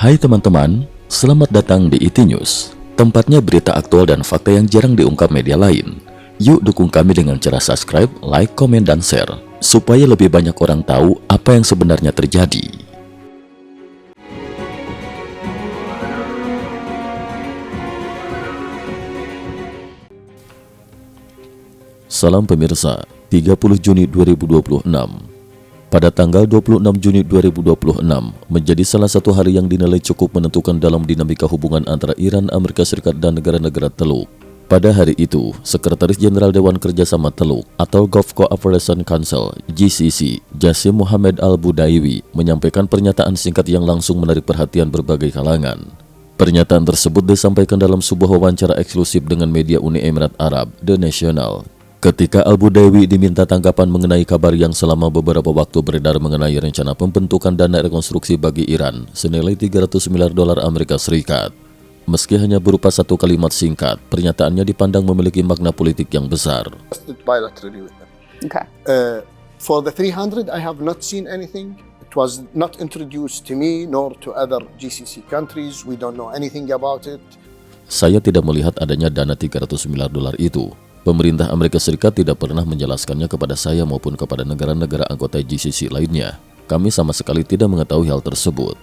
Hai teman-teman, selamat datang di IT News, tempatnya berita aktual dan fakta yang jarang diungkap media lain. Yuk dukung kami dengan cara subscribe, like, komen, dan share, supaya lebih banyak orang tahu apa yang sebenarnya terjadi. Salam pemirsa, 30 Juni 2026. Pada tanggal 26 Juni 2026 menjadi salah satu hari yang dinilai cukup menentukan dalam dinamika hubungan antara Iran, Amerika Serikat, dan negara-negara Teluk. Pada hari itu, Sekretaris Jenderal Dewan Kerjasama Teluk atau Gulf Cooperation Council (GCC), Jassim Mohammed Al-Budaiwi menyampaikan pernyataan singkat yang langsung menarik perhatian berbagai kalangan. Pernyataan tersebut disampaikan dalam sebuah wawancara eksklusif dengan media Uni Emirat Arab, The National. Ketika Al-Budaiwi diminta tanggapan mengenai kabar yang selama beberapa waktu beredar mengenai rencana pembentukan dana rekonstruksi bagi Iran senilai 300 miliar dolar Amerika Serikat. Meski hanya berupa satu kalimat singkat, pernyataannya dipandang memiliki makna politik yang besar. Bilaterally with them. Okay. For the 300, I have not seen anything. It was not introduced to me nor to other GCC countries. We don't know anything about it. Saya tidak melihat adanya dana 300 miliar dolar itu. Pemerintah Amerika Serikat tidak pernah menjelaskannya kepada saya maupun kepada negara-negara anggota GCC lainnya. Kami sama sekali tidak mengetahui hal tersebut.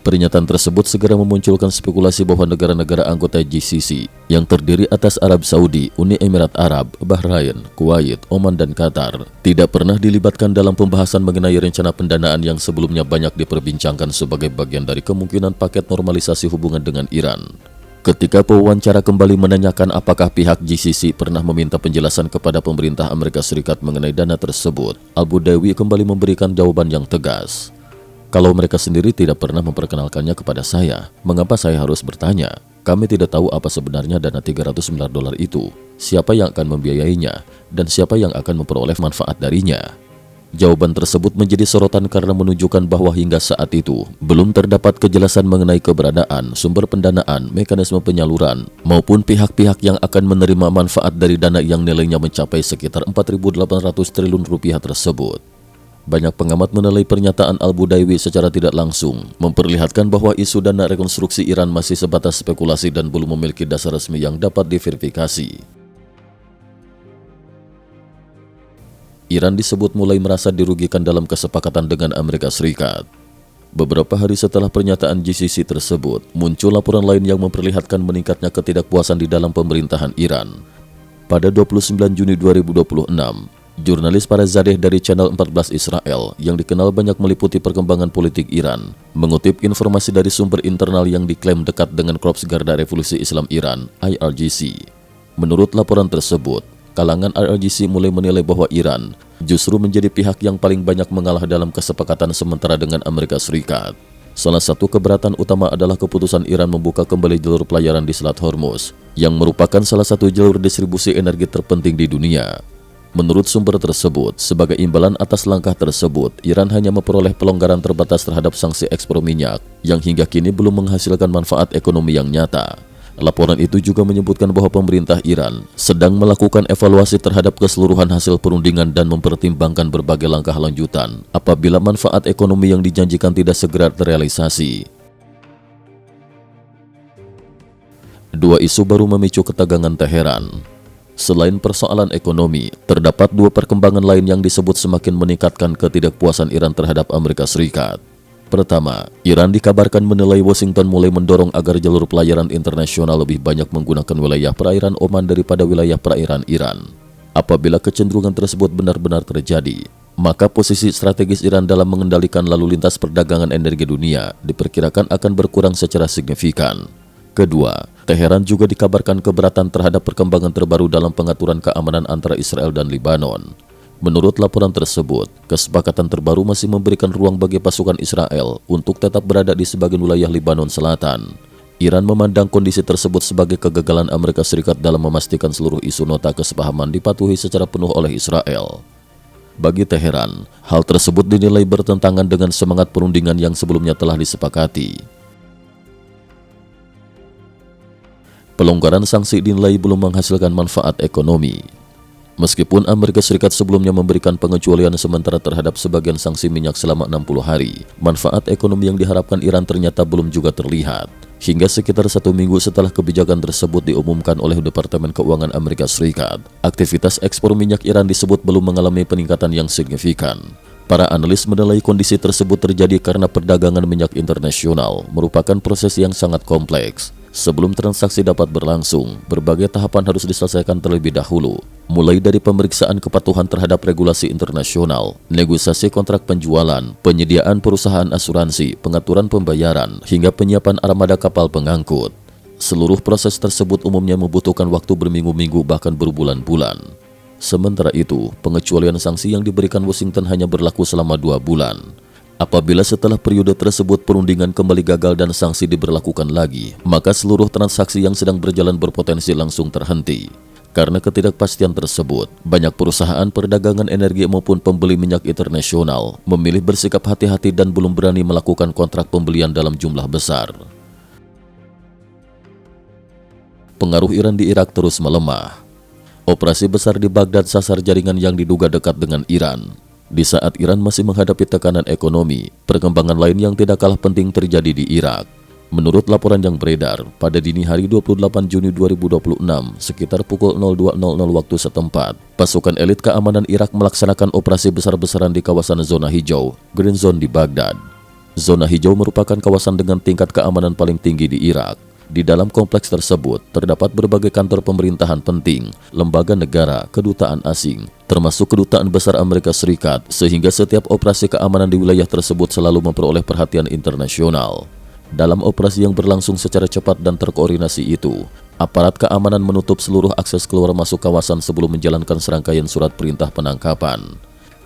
Pernyataan tersebut segera memunculkan spekulasi bahwa negara-negara anggota GCC yang terdiri atas Arab Saudi, Uni Emirat Arab, Bahrain, Kuwait, Oman, dan Qatar tidak pernah dilibatkan dalam pembahasan mengenai rencana pendanaan yang sebelumnya banyak diperbincangkan sebagai bagian dari kemungkinan paket normalisasi hubungan dengan Iran. Ketika pewawancara kembali menanyakan apakah pihak GCC pernah meminta penjelasan kepada pemerintah Amerika Serikat mengenai dana tersebut, Al-Budaiwi kembali memberikan jawaban yang tegas. Kalau mereka sendiri tidak pernah memperkenalkannya kepada saya, mengapa saya harus bertanya? Kami tidak tahu apa sebenarnya dana 300 miliar dolar itu, siapa yang akan membiayainya, dan siapa yang akan memperoleh manfaat darinya. Jawaban tersebut menjadi sorotan karena menunjukkan bahwa hingga saat itu belum terdapat kejelasan mengenai keberadaan, sumber pendanaan, mekanisme penyaluran, maupun pihak-pihak yang akan menerima manfaat dari dana yang nilainya mencapai sekitar 4.800 triliun rupiah tersebut. Banyak pengamat menilai pernyataan Al-Budaiwi secara tidak langsung memperlihatkan bahwa isu dana rekonstruksi Iran masih sebatas spekulasi dan belum memiliki dasar resmi yang dapat diverifikasi. Iran disebut mulai merasa dirugikan dalam kesepakatan dengan Amerika Serikat. Beberapa hari setelah pernyataan GCC tersebut, muncul laporan lain yang memperlihatkan meningkatnya ketidakpuasan di dalam pemerintahan Iran. Pada 29 Juni 2026, jurnalis Farazadeh dari Channel 14 Israel yang dikenal banyak meliputi perkembangan politik Iran, mengutip informasi dari sumber internal yang diklaim dekat dengan Korps Garda Revolusi Islam Iran, IRGC. Menurut laporan tersebut, kalangan IRGC mulai menilai bahwa Iran justru menjadi pihak yang paling banyak mengalah dalam kesepakatan sementara dengan Amerika Serikat. Salah satu keberatan utama adalah keputusan Iran membuka kembali jalur pelayaran di Selat Hormuz, yang merupakan salah satu jalur distribusi energi terpenting di dunia. Menurut sumber tersebut, sebagai imbalan atas langkah tersebut, Iran hanya memperoleh pelonggaran terbatas terhadap sanksi ekspor minyak, yang hingga kini belum menghasilkan manfaat ekonomi yang nyata. Laporan itu juga menyebutkan bahwa pemerintah Iran sedang melakukan evaluasi terhadap keseluruhan hasil perundingan dan mempertimbangkan berbagai langkah lanjutan apabila manfaat ekonomi yang dijanjikan tidak segera terrealisasi. Dua isu baru memicu ketegangan Teheran. Selain persoalan ekonomi, terdapat dua perkembangan lain yang disebut semakin meningkatkan ketidakpuasan Iran terhadap Amerika Serikat. Pertama, Iran dikabarkan menilai Washington mulai mendorong agar jalur pelayaran internasional lebih banyak menggunakan wilayah perairan Oman daripada wilayah perairan Iran. Apabila kecenderungan tersebut benar-benar terjadi, maka posisi strategis Iran dalam mengendalikan lalu lintas perdagangan energi dunia diperkirakan akan berkurang secara signifikan. Kedua, Teheran juga dikabarkan keberatan terhadap perkembangan terbaru dalam pengaturan keamanan antara Israel dan Lebanon. Menurut laporan tersebut, kesepakatan terbaru masih memberikan ruang bagi pasukan Israel untuk tetap berada di sebagian wilayah Lebanon Selatan. Iran memandang kondisi tersebut sebagai kegagalan Amerika Serikat dalam memastikan seluruh isu nota kesepahaman dipatuhi secara penuh oleh Israel. Bagi Teheran, hal tersebut dinilai bertentangan dengan semangat perundingan yang sebelumnya telah disepakati. Pelonggaran sanksi dinilai belum menghasilkan manfaat ekonomi. Meskipun Amerika Serikat sebelumnya memberikan pengecualian sementara terhadap sebagian sanksi minyak selama 60 hari, manfaat ekonomi yang diharapkan Iran ternyata belum juga terlihat. Hingga sekitar 1 minggu setelah kebijakan tersebut diumumkan oleh Departemen Keuangan Amerika Serikat, aktivitas ekspor minyak Iran disebut belum mengalami peningkatan yang signifikan. Para analis menilai kondisi tersebut terjadi karena perdagangan minyak internasional merupakan proses yang sangat kompleks. Sebelum transaksi dapat berlangsung, berbagai tahapan harus diselesaikan terlebih dahulu, mulai dari pemeriksaan kepatuhan terhadap regulasi internasional, negosiasi kontrak penjualan, penyediaan perusahaan asuransi, pengaturan pembayaran, hingga penyiapan armada kapal pengangkut. Seluruh proses tersebut umumnya membutuhkan waktu berminggu-minggu bahkan berbulan-bulan. Sementara itu, pengecualian sanksi yang diberikan Washington hanya berlaku selama 2 bulan. Apabila setelah periode tersebut perundingan kembali gagal dan sanksi diberlakukan lagi, maka seluruh transaksi yang sedang berjalan berpotensi langsung terhenti. Karena ketidakpastian tersebut, banyak perusahaan perdagangan energi maupun pembeli minyak internasional memilih bersikap hati-hati dan belum berani melakukan kontrak pembelian dalam jumlah besar. Pengaruh Iran di Irak terus melemah. Operasi besar di Baghdad sasar jaringan yang diduga dekat dengan Iran. Di saat Iran masih menghadapi tekanan ekonomi, perkembangan lain yang tidak kalah penting terjadi di Irak. Menurut laporan yang beredar, pada dini hari 28 Juni 2026, sekitar pukul 02.00 waktu setempat, pasukan elit keamanan Irak melaksanakan operasi besar-besaran di kawasan zona hijau, Green Zone di Baghdad. Zona hijau merupakan kawasan dengan tingkat keamanan paling tinggi di Irak. Di dalam kompleks tersebut, terdapat berbagai kantor pemerintahan penting, lembaga negara, kedutaan asing, termasuk kedutaan besar Amerika Serikat, sehingga setiap operasi keamanan di wilayah tersebut selalu memperoleh perhatian internasional. Dalam operasi yang berlangsung secara cepat dan terkoordinasi itu, aparat keamanan menutup seluruh akses keluar masuk kawasan sebelum menjalankan serangkaian surat perintah penangkapan.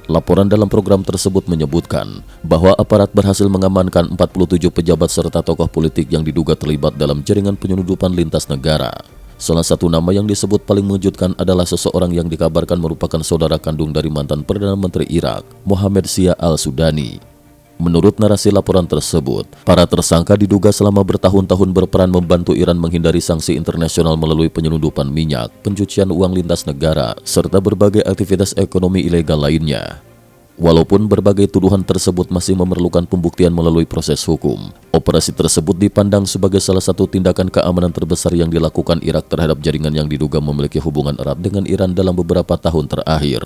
Laporan dalam program tersebut menyebutkan bahwa aparat berhasil mengamankan 47 pejabat serta tokoh politik yang diduga terlibat dalam jaringan penyelundupan lintas negara. Salah satu nama yang disebut paling mengejutkan adalah seseorang yang dikabarkan merupakan saudara kandung dari mantan Perdana Menteri Irak, Mohammed Shia al-Sudani. Menurut narasi laporan tersebut, para tersangka diduga selama bertahun-tahun berperan membantu Iran menghindari sanksi internasional melalui penyelundupan minyak, pencucian uang lintas negara, serta berbagai aktivitas ekonomi ilegal lainnya. Walaupun berbagai tuduhan tersebut masih memerlukan pembuktian melalui proses hukum, operasi tersebut dipandang sebagai salah satu tindakan keamanan terbesar yang dilakukan Irak terhadap jaringan yang diduga memiliki hubungan erat dengan Iran dalam beberapa tahun terakhir.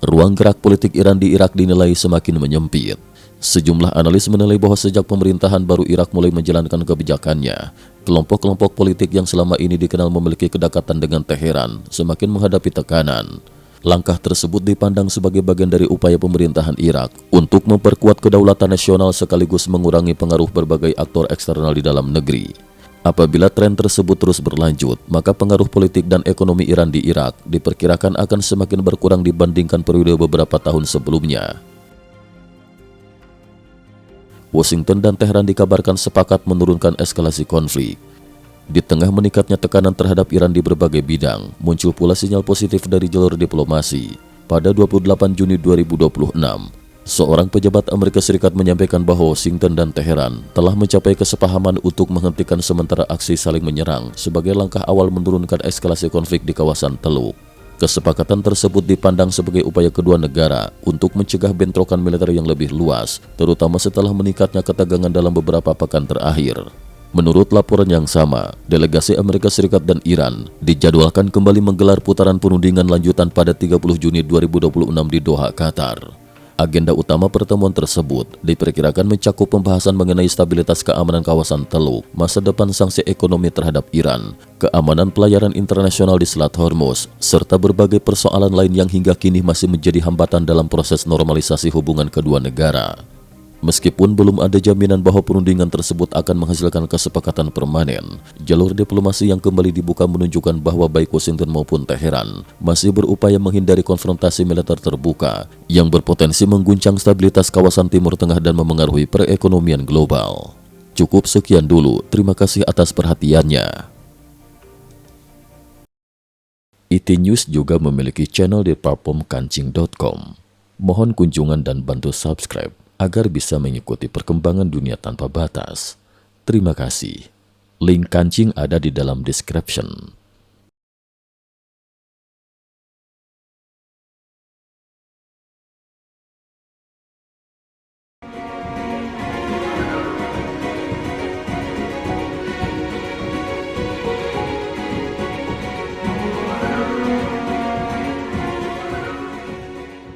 Ruang gerak politik Iran di Irak dinilai semakin menyempit. Sejumlah analis menilai bahwa sejak pemerintahan baru Irak mulai menjalankan kebijakannya, kelompok-kelompok politik yang selama ini dikenal memiliki kedekatan dengan Teheran semakin menghadapi tekanan. Langkah tersebut dipandang sebagai bagian dari upaya pemerintahan Irak untuk memperkuat kedaulatan nasional sekaligus mengurangi pengaruh berbagai aktor eksternal di dalam negeri. Apabila tren tersebut terus berlanjut, maka pengaruh politik dan ekonomi Iran di Irak diperkirakan akan semakin berkurang dibandingkan periode beberapa tahun sebelumnya. Washington dan Teheran dikabarkan sepakat menurunkan eskalasi konflik. Di tengah meningkatnya tekanan terhadap Iran di berbagai bidang, muncul pula sinyal positif dari jalur diplomasi. Pada 28 Juni 2026, seorang pejabat Amerika Serikat menyampaikan bahwa Washington dan Teheran telah mencapai kesepahaman untuk menghentikan sementara aksi saling menyerang sebagai langkah awal menurunkan eskalasi konflik di kawasan Teluk. Kesepakatan tersebut dipandang sebagai upaya kedua negara untuk mencegah bentrokan militer yang lebih luas, terutama setelah meningkatnya ketegangan dalam beberapa pekan terakhir. Menurut laporan yang sama, delegasi Amerika Serikat dan Iran dijadwalkan kembali menggelar putaran perundingan lanjutan pada 30 Juni 2026 di Doha, Qatar. Agenda utama pertemuan tersebut diperkirakan mencakup pembahasan mengenai stabilitas keamanan kawasan Teluk, masa depan sanksi ekonomi terhadap Iran, keamanan pelayaran internasional di Selat Hormuz, serta berbagai persoalan lain yang hingga kini masih menjadi hambatan dalam proses normalisasi hubungan kedua negara. Meskipun belum ada jaminan bahwa perundingan tersebut akan menghasilkan kesepakatan permanen, jalur diplomasi yang kembali dibuka menunjukkan bahwa baik Washington maupun Teheran masih berupaya menghindari konfrontasi militer terbuka yang berpotensi mengguncang stabilitas kawasan Timur Tengah dan memengaruhi perekonomian global. Cukup sekian dulu, terima kasih atas perhatiannya. IT News juga memiliki channel di platform kancing.com. Mohon kunjungan dan bantu subscribe agar bisa mengikuti perkembangan dunia tanpa batas. Terima kasih. Link kancing ada di dalam description.